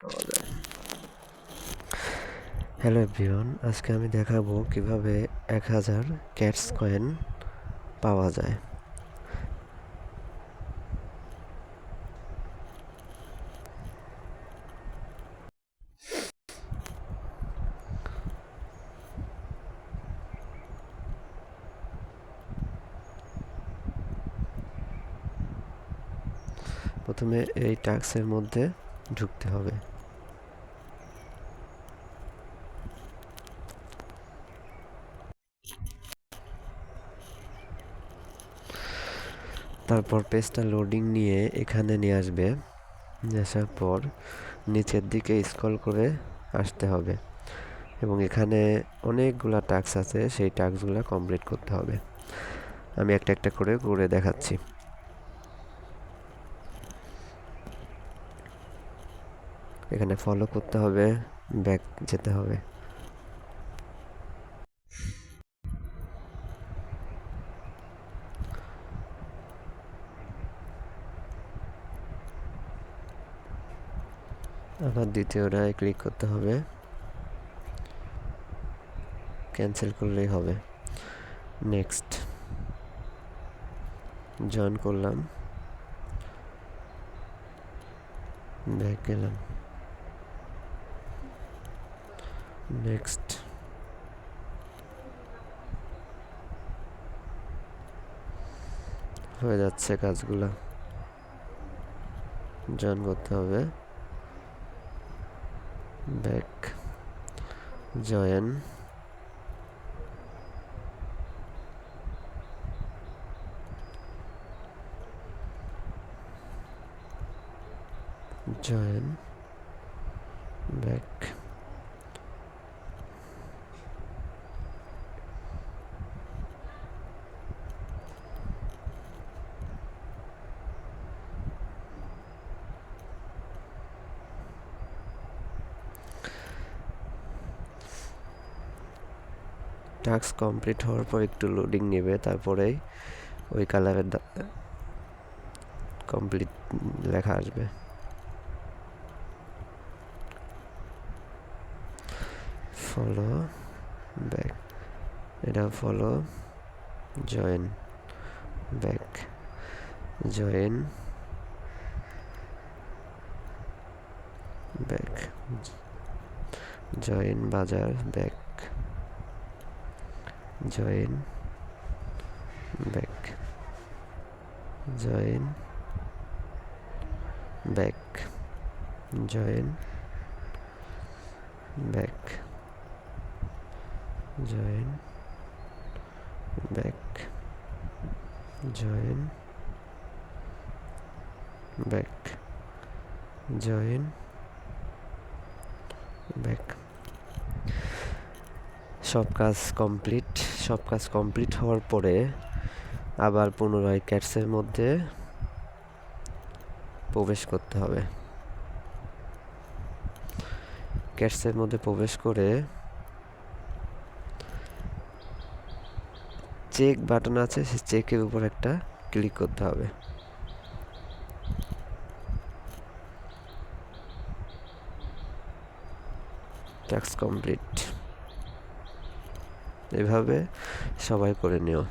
পাওয়া যায়। Hello everyone, আজকে আমি দেখাবো কিভাবে 1000 ক্যাটস কয়েন পাওয়া যায়। প্রথমে এই টাস্কের মধ্যে ঢুকতে হবে। তারপর পেজটা লোডিং নিয়ে এখানে নিয়ে আসবে। আসার পর নিচের দিকে স্ক্রল করে আসতে হবে এবং এখানে অনেকগুলা টাস্ক আছে, সেই টাস্কগুলো কমপ্লিট করতে হবে। আমি একটা একটা করে করে দেখাচ্ছি। এখানে ফলো করতে হবে, ব্যাক যেতে হবে। আবার দ্বিতীয়টায় ক্লিক করতে হবে, ক্যান্সেল করলেই হবে। নেক্সট জয়েন করলাম, ব্যাক গেলাম। নেক্সট হয়ে যাচ্ছে কাজগুলো। জয়েন করতে হবে, back, join, join, back. Task complete হওয়ার পর একটু লোডিং নেবে, তারপরেই ওই কালারের কমপ্লিট লেখা আসবে। ফলো, ব্যাক, এটা follow, join, back, join, back, join বাজার, back, join, back, join, back, join, back, join, back, join, back, join, back. Join কাজ কমপ্লিট হওয়ার পরে আবার পুনরায় ক্যাটসের মধ্যে প্রবেশ করতে হবে। ক্যাটসের মধ্যে প্রবেশ করে চেক বাটন আছে, সেই চেকের উপর একটা ক্লিক করতে হবে। Task complete. এভাবে সবাই করে নিও।